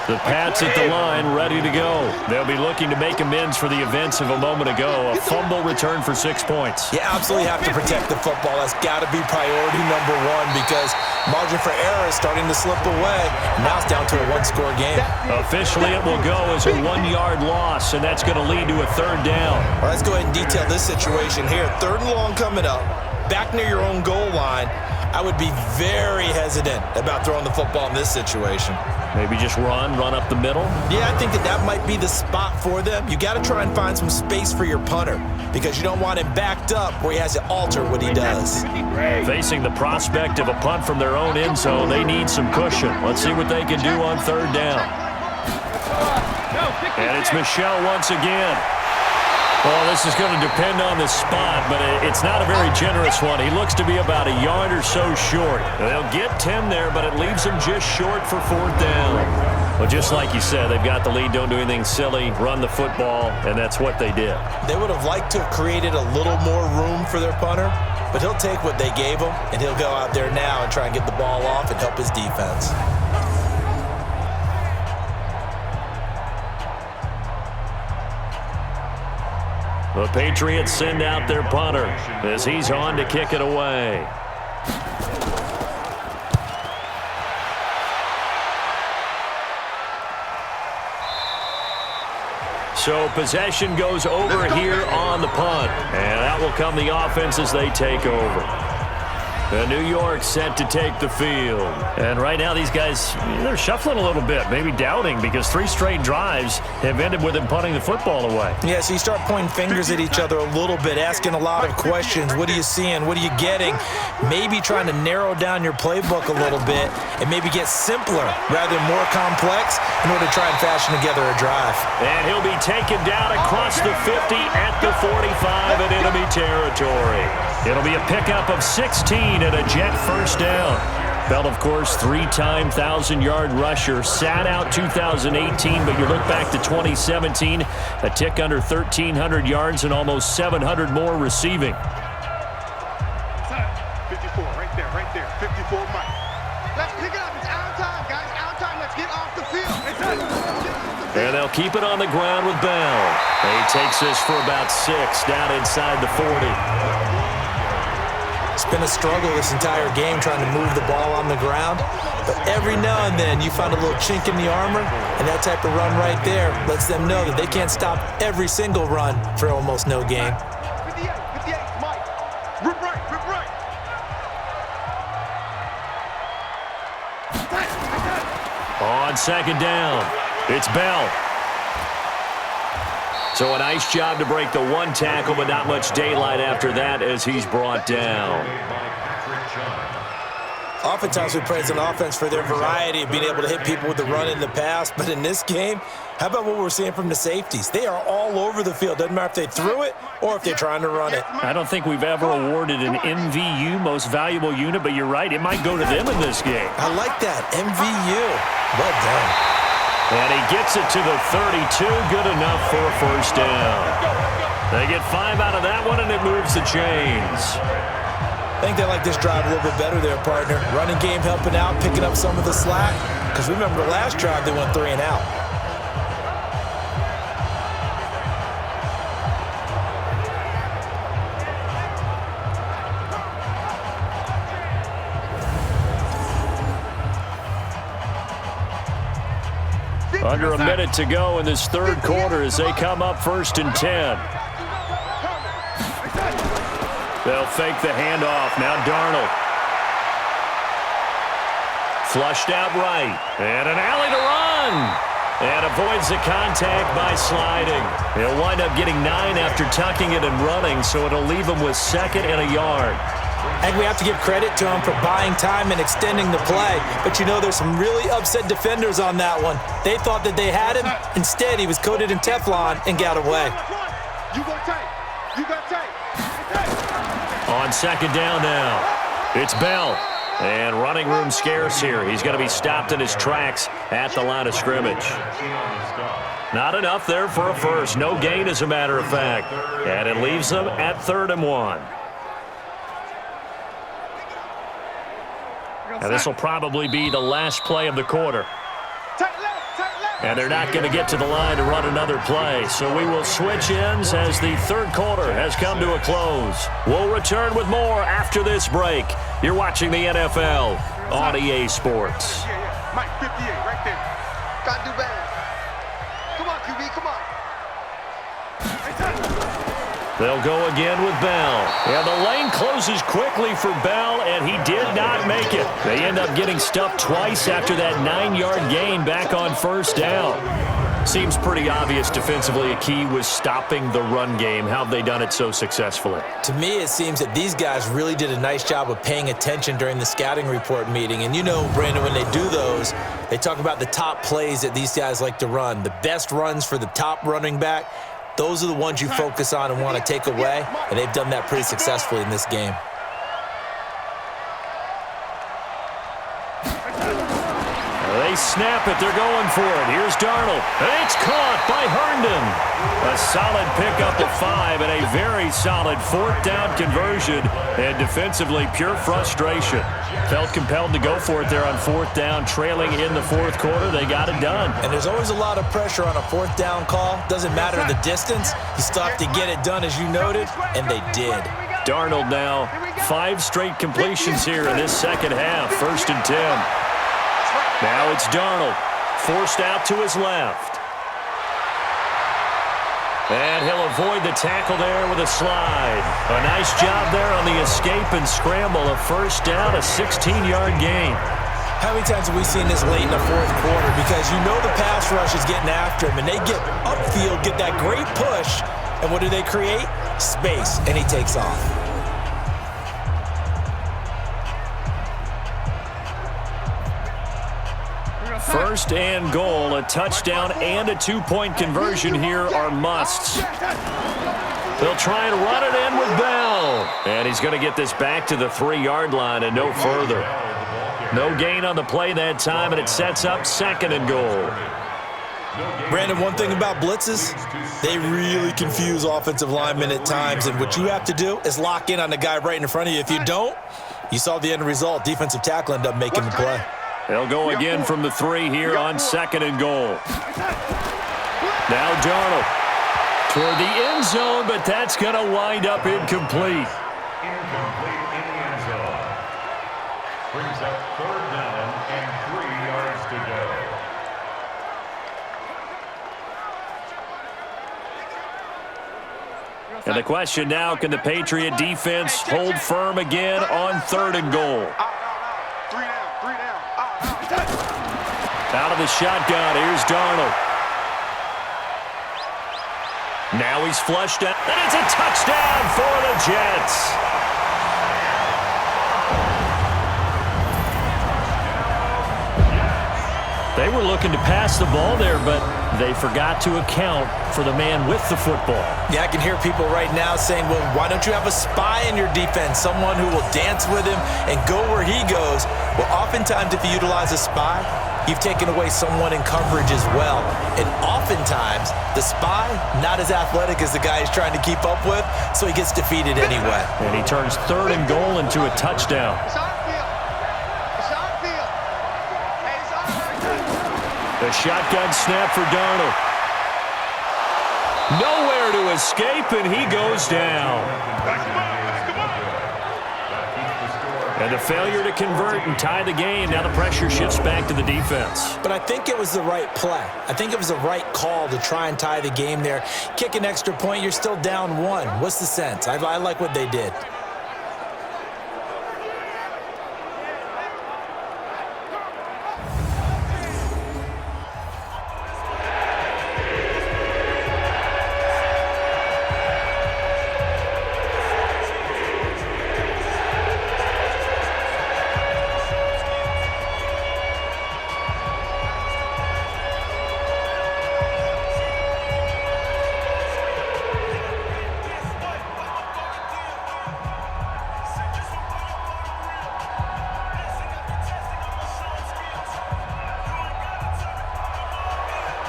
The Pats at the line, ready to go. They'll be looking to make amends for the events of a moment ago. A fumble return for 6 points. You absolutely have to protect the football. That's got to be priority number one, because margin for error is starting to slip away. Now it's down to a one-score game. Officially, it will go as a 1-yard loss, and that's going to lead to a 3rd down. Well, let's go ahead and detail this situation here. 3rd and long coming up. Back near your own goal line. I would be very hesitant about throwing the football in this situation. Maybe just run up the middle? Yeah, I think that might be the spot for them. You got to try and find some space for your punter, because you don't want him backed up where he has to alter what he does. Facing the prospect of a punt from their own end zone, they need some cushion. Let's see what they can do on 3rd down. And it's Michel once again. Well, this is going to depend on the spot, but it's not a very generous one. He looks to be about a yard or so short. They'll get 10 there, but it leaves them just short for 4th down. Well, just like you said, they've got the lead. Don't do anything silly. Run the football, and that's what they did. They would have liked to have created a little more room for their punter, but he'll take what they gave him, and he'll go out there now and try and get the ball off and help his defense. The Patriots send out their punter as he's on to kick it away. So possession goes over here on the punt, and that will come the offense as they take over. New York set to take the field. And right now these guys, they're shuffling a little bit, maybe doubting, because 3 straight drives have ended with them punting the football away. Yeah, so you start pointing fingers at each other a little bit, asking a lot of questions. What are you seeing? What are you getting? Maybe trying to narrow down your playbook a little bit and maybe get simpler rather than more complex in order to try and fashion together a drive. And he'll be taken down across the 50 at the 45 in enemy territory. It'll be a pickup of 16 and a Jet 1st down. Bell, of course, 3-time 1,000-yard rusher. Sat out 2018, but you look back to 2017, a tick under 1,300 yards and almost 700 more receiving. 54, right there, 54, Mike. Let's pick it up. It's out time, guys. Out time. Let's get off the field. And they'll keep it on the ground with Bell. He takes this for about 6 down inside the 40. It's been a struggle this entire game trying to move the ball on the ground. But every now and then you find a little chink in the armor, and that type of run right there lets them know that they can't stop every single run for almost no gain. 58, Mike. Rip right. On 2nd down, it's Bell. So a nice job to break the 1 tackle, but not much daylight after that as he's brought down. Oftentimes we praise an offense for their variety of being able to hit people with the run in the pass, but in this game, how about what we're seeing from the safeties? They are all over the field. Doesn't matter if they threw it or if they're trying to run it. I don't think we've ever awarded an MVU, most valuable unit, but you're right, it might go to them in this game. I like that, MVU. Well done. And he gets it to the 32, good enough for a 1st down. They get 5 out of that one, and it moves the chains. I think they like this drive a little bit better there, partner. Running game helping out, picking up some of the slack. Because remember, the last drive they went 3 and out. Under a minute to go in this 3rd quarter as they come up 1st and 10. They'll fake the handoff. Now Darnold. Flushed out right. And an alley to run. And avoids the contact by sliding. He'll wind up getting 9 after tucking it and running, so it'll leave him with 2nd and a yard. I think we have to give credit to him for buying time and extending the play. But, you know, there's some really upset defenders on that one. They thought that they had him. Instead, he was coated in Teflon and got away. You got tape. On 2nd down now, it's Bell. And running room scarce here. He's going to be stopped in his tracks at the line of scrimmage. Not enough there for a 1st. No gain, as a matter of fact. And it leaves them at 3rd and 1. And this will probably be the last play of the quarter. And they're not going to get to the line to run another play. So we will switch ends as the 3rd quarter has come to a close. We'll return with more after this break. You're watching the NFL on EA Sports. Mike, 58, right there. Gotta do better. Come on, QB, come on. They'll go again with Bell. And the lane closes quickly for Bell, and he did not make it. They end up getting stuffed twice after that 9-yard gain back on 1st down. Seems pretty obvious defensively a key was stopping the run game. How have they done it so successfully? To me, it seems that these guys really did a nice job of paying attention during the scouting report meeting. And you know, Brandon, when they do those, they talk about the top plays that these guys like to run, the best runs for the top running back. those are the ones you focus on and want to take away, and they've done that pretty successfully in this game. They snap it. They're going for it. Here's Darnold. It's caught by Herndon. A solid pickup of 5 and a very solid 4th down conversion. And defensively, pure frustration. Felt compelled to go for it there on 4th down, trailing in the 4th quarter. They got it done. And there's always a lot of pressure on a 4th down call. Doesn't matter the distance. You still have to get it done, as you noted, and they did. Darnold now, 5 straight completions here in this second half. 1st and 10. Now it's Darnold, forced out to his left. And he'll avoid the tackle there with a slide. A nice job there on the escape and scramble. A 1st down, a 16-yard gain. How many times have we seen this late in the 4th quarter? Because you know the pass rush is getting after him, and they get upfield, get that great push, and what do they create? Space, and he takes off. 1st and goal, a touchdown and a 2-point conversion here are musts. They'll try and run it in with Bell. And he's going to get this back to the 3-yard line and no further. No gain on the play that time, and it sets up 2nd and goal. Brandon, one thing about blitzes, they really confuse offensive linemen at times, and what you have to do is lock in on the guy right in front of you. If you don't, you saw the end result. Defensive tackle ended up making the play. They'll go again from the 3 here on 2nd and goal. Now Darnold toward the end zone, but that's going to wind up incomplete. Incomplete in the end zone. Brings up 3rd down and 3 yards to go. And the question now, can the Patriot defense hold firm again on 3rd and goal? Out of the shotgun, here's Darnold. Now he's flushed out, and it's a touchdown for the Jets. They were looking to pass the ball there, but they forgot to account for the man with the football. Yeah, I can hear people right now saying, well, why don't you have a spy in your defense, someone who will dance with him and go where he goes? Well, oftentimes if you utilize a spy, you've taken away someone in coverage as well. And oftentimes, the spy, not as athletic as the guy he's trying to keep up with, so he gets defeated anyway. And he turns 3rd and goal into a touchdown. The shotgun snap for Darnold. Nowhere to escape, and he goes down. And the failure to convert and tie the game. Now the pressure shifts back to the defense. But I think it was the right play. I think it was the right call to try and tie the game there. Kick an extra point, you're still down 1. What's the sense? I like what they did.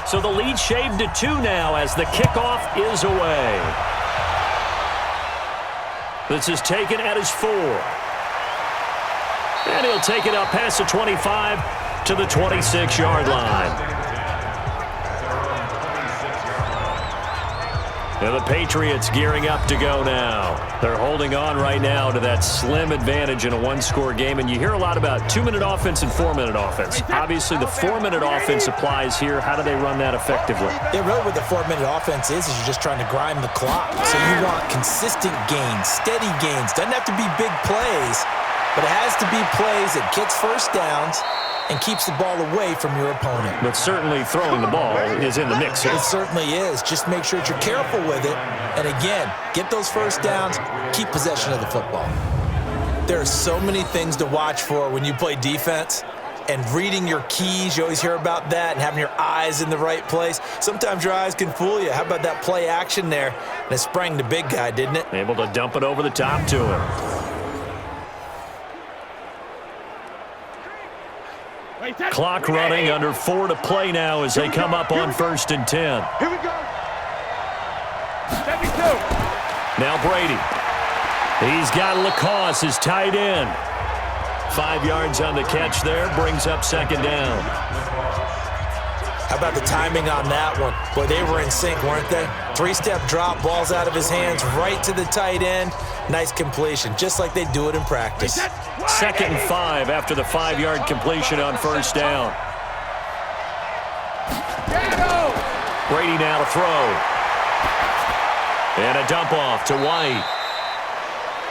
So the lead shaved to 2 now as the kickoff is away. This is taken at his 4. And he'll take it up past the 25 to the 26-yard line. And the Patriots gearing up to go now. They're holding on right now to that slim advantage in a 1-score game. And you hear a lot about 2-minute offense and 4-minute offense. Obviously, the 4-minute offense applies here. How do they run that effectively? Yeah, really what the 4-minute offense is you're just trying to grind the clock. So you want consistent gains, steady gains. Doesn't have to be big plays, but it has to be plays that gets 1st downs and keeps the ball away from your opponent. But certainly throwing the ball is in the mix here. It certainly is. Just make sure that you're careful with it. And again, get those 1st downs, keep possession of the football. There are so many things to watch for when you play defense, and reading your keys. You always hear about that, and having your eyes in the right place. Sometimes your eyes can fool you. How about that play action there? And it sprang the big guy, didn't it? Able to dump it over the top to him. Clock running, under 4 to play now as they come up on 1st and 10. Here we go. 72. Now Brady. He's got Lacoste, his tight end. 5 yards on the catch there, brings up 2nd down. How about the timing on that one? Boy, they were in sync, weren't they? 3-step drop, ball's out of his hands, right to the tight end. Nice completion, just like they do it in practice. 2nd and 5 after the 5-yard completion on 1st down. Brady now to throw. And a dump off to White.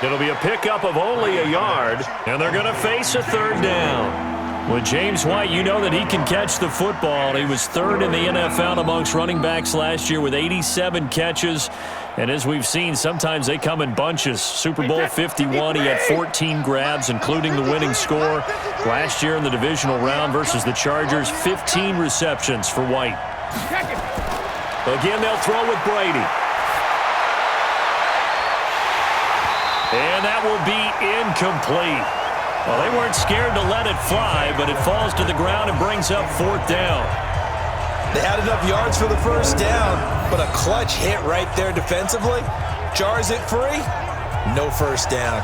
It'll be a pickup of only a yard, and they're going to face a 3rd down. With James White, you know that he can catch the football. He was 3rd in the NFL amongst running backs last year with 87 catches. And as we've seen, sometimes they come in bunches. Super Bowl 51, he had 14 grabs, including the winning score. Last year in the divisional round versus the Chargers, 15 receptions for White. Again, they'll throw with Brady. And that will be incomplete. Well, they weren't scared to let it fly, but it falls to the ground and brings up 4th down. They had enough yards for the 1st down, but a clutch hit right there defensively. Jars it free. No 1st down.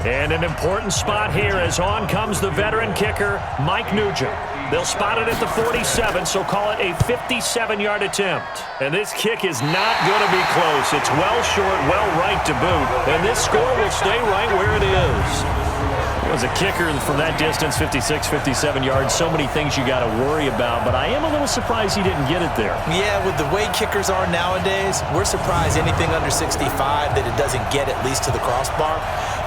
And an important spot here as on comes the veteran kicker, Mike Nugent. They'll spot it at the 47, so call it a 57-yard attempt. And this kick is not going to be close. It's well short, well right to boot. And this score will stay right where it is. As a kicker from that distance, 56, 57 yards, so many things you got to worry about. But I am a little surprised he didn't get it there. Yeah, with the way kickers are nowadays, we're surprised anything under 65 that it doesn't get at least to the crossbar.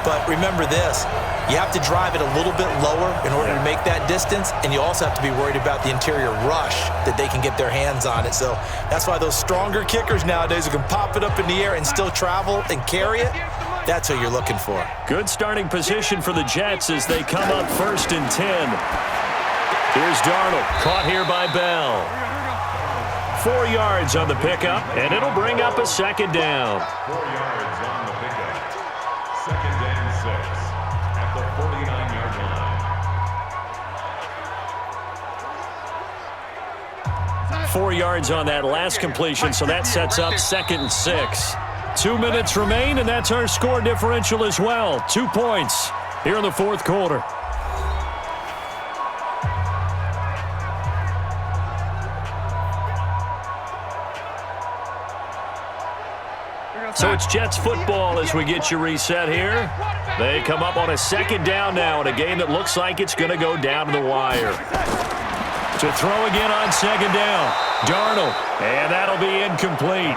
But remember this, you have to drive it a little bit lower in order to make that distance, and you also have to be worried about the interior rush that they can get their hands on it. So that's why those stronger kickers nowadays who can pop it up in the air and still travel and carry it, that's what you're looking for. Good starting position for the Jets as they come up 1st and 10. Here's Darnold, caught here by Bell. 4 yards on the pickup, and it'll bring up a 2nd down. 4 yards on the pickup. 2nd and 6 at the 49-yard line. 4 yards on that last completion, so that sets up 2nd and 6. 2 minutes remain, and that's our score differential as well. 2 points here in the 4th quarter. So it's Jets football as we get you reset here. They come up on a 2nd down now in a game that looks like it's going to go down to the wire. To throw again on 2nd down. Darnold, and that'll be incomplete.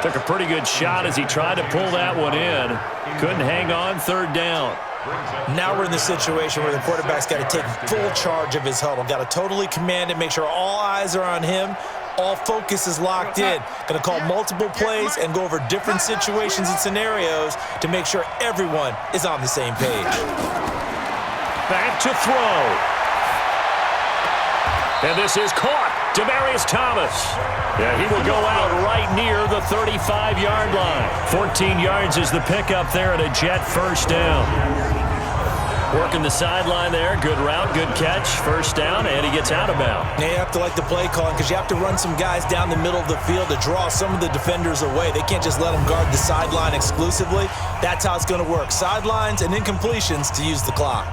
Took a pretty good shot as he tried to pull that one in. Couldn't hang on, 3rd down. Now we're in the situation where the quarterback's got to take full charge of his huddle. Got to totally command it, make sure all eyes are on him. All focus is locked in. Going to call multiple plays and go over different situations and scenarios to make sure everyone is on the same page. Back to throw. And this is caught. Demaryius Thomas. Yeah, he will go out right near the 35-yard line. 14 yards is the pickup there and a Jet 1st down. Working the sideline there. Good route, good catch. 1st down, and he gets out of bounds. Now you have to like the play calling because you have to run some guys down the middle of the field to draw some of the defenders away. They can't just let them guard the sideline exclusively. That's how it's going to work. Sidelines and incompletions to use the clock.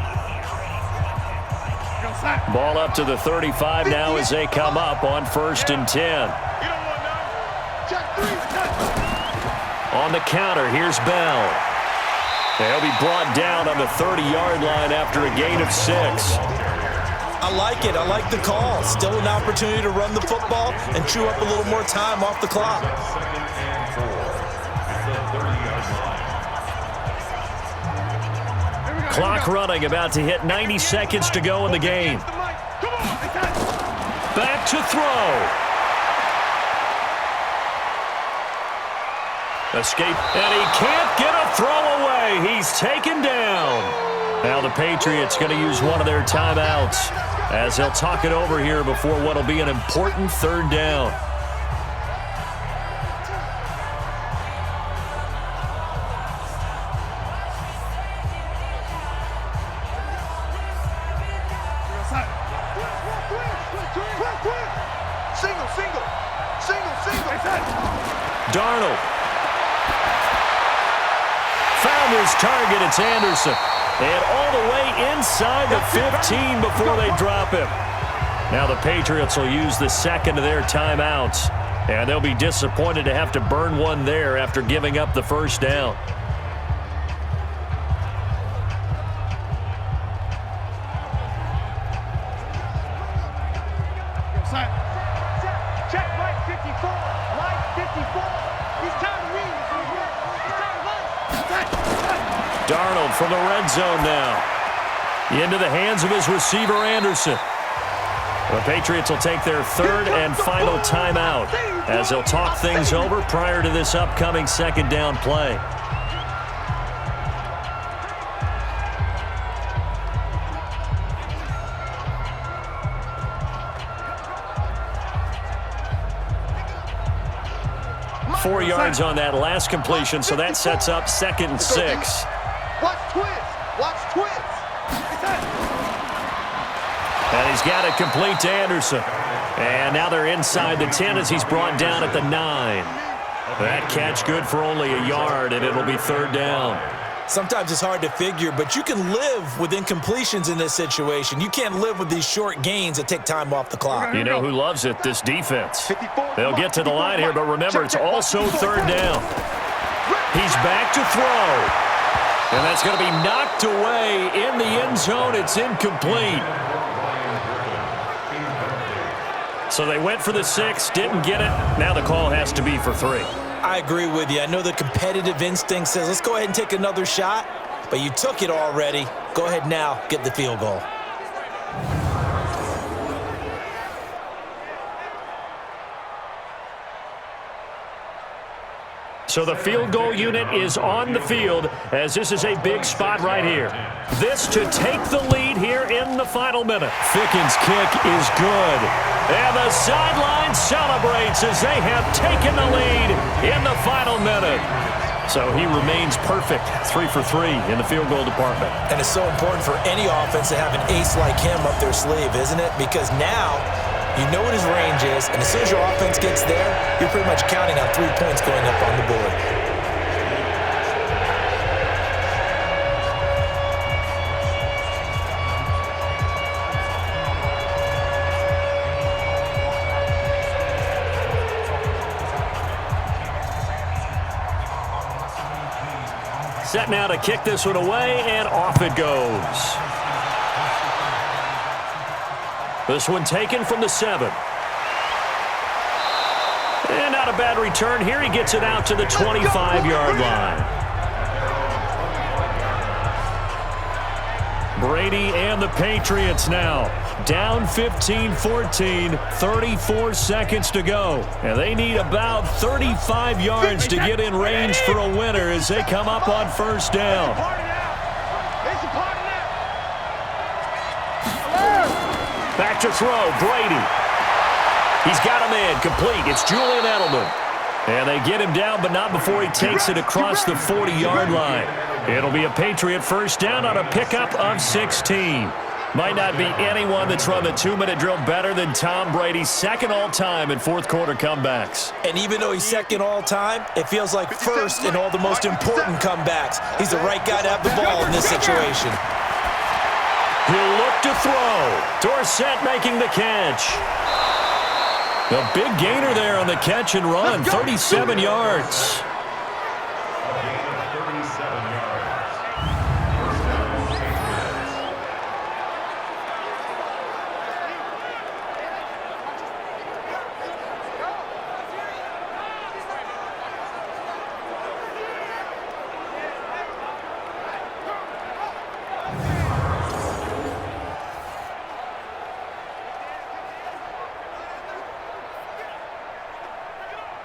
Ball up to the 35 now as they come up on 1st and 10. On the counter, here's Bell. They'll be brought down on the 30-yard line after a gain of 6. I like it. I like the call. Still an opportunity to run the football and chew up a little more time off the clock. 2nd and 4 at the 30-yard line. Clock running, about to hit 90 seconds to go in the game. Back to throw. Escape, and he can't get a throw away. He's taken down. Now the Patriots going to use one of their timeouts as they'll talk it over here before what will be an important third down. Darnold. Found his target. It's Sanderson. And all the way inside the 15 before they drop him. Now the Patriots will use the second of their timeouts. And they'll be disappointed to have to burn one there after giving up the first down. Check right 54. Right 54. He's time to read. He's time to run. Darnold from the red zone now. Into the hands of his receiver, Anderson. The Patriots will take their third and final timeout as they'll talk things over prior to this upcoming second down play. Four yards on that last completion, so that sets up 2nd and 6. Watch twist. Watch twist. And he's got it complete to Anderson. And now they're inside the 10 as he's brought down at the 9. That catch good for only a yard, and it'll be third down. Sometimes it's hard to figure, but you can live with incompletions in this situation. You can't live with these short gains that take time off the clock. You know who loves it? This defense. They'll get to the line here, but remember, it's also third down. He's back to throw. And that's going to be knocked away in the end zone. It's incomplete. So they went for the 6, didn't get it. Now the call has to be for 3. I agree with you. I know the competitive instinct says, let's go ahead and take another shot, but you took it already. Go ahead now, get the field goal. So the field goal unit is on the field as this is a big spot right here. This to take the lead here in the final minute. Ficken's kick is good. And the sideline celebrates as they have taken the lead in the final minute. So he remains perfect, 3 for 3 in the field goal department. And it's so important for any offense to have an ace like him up their sleeve, isn't it? Because now you know what his range is, and as soon as your offense gets there, you're pretty much counting on 3 points going up on the board. Set now to kick this one away, and off it goes. This one taken from the 7. And not a bad return here. He gets it out to the 25-yard line. Brady and the Patriots now down 15-14, 34 seconds to go. And they need about 35 yards to get in range for a winner as they come up on first down. Back to throw, Brady. He's got a man complete. It's Julian Edelman. And they get him down, but not before he takes it across the 40-yard line. It'll be a Patriot first down on a pickup of 16. Might not be anyone that's run the 2-minute drill better than Tom Brady, second all-time in fourth-quarter comebacks. And even though he's second all-time, it feels like first in all the most important comebacks. He's the right guy to have the ball in this situation. He'll look to throw. Dorsett making the catch. A big gainer there on the catch and run, 37 yards.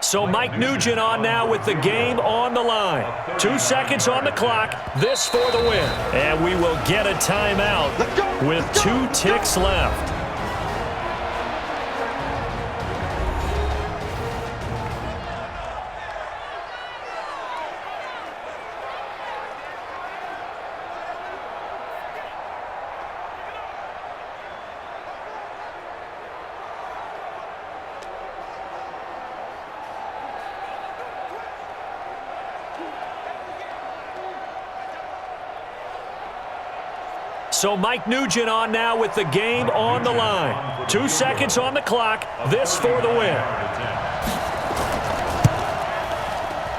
So Mike Nugent on now with the game on the line. 2 seconds on the clock. This for the win. And we will get a timeout with 2 ticks left. So Mike Nugent on now with the game on the line. 2 seconds on the clock. This for the win.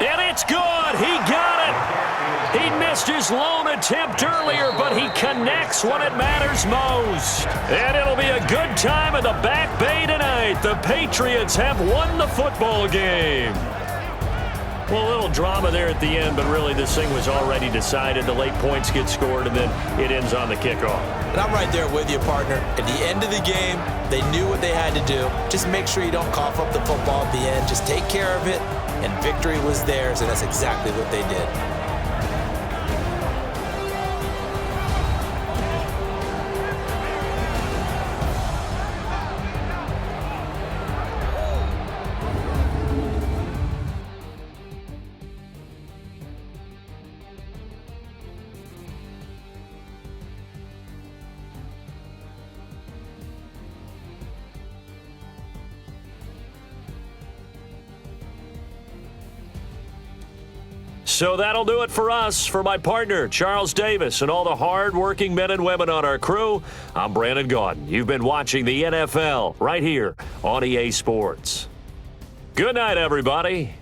And it's good. He got it. He missed his lone attempt earlier, but he connects when it matters most. And it'll be a good time in the Back Bay tonight. The Patriots have won the football game. Well, a little drama there at the end, but really this thing was already decided. The late points get scored, and then it ends on the kickoff. And I'm right there with you, partner. At the end of the game, they knew what they had to do. Just make sure you don't cough up the football at the end. Just take care of it, and victory was theirs, and that's exactly what they did. So that'll do it for us. For my partner, Charles Davis, and all the hard-working men and women on our crew, I'm Brandon Gaudin. You've been watching the NFL right here on EA Sports. Good night, everybody.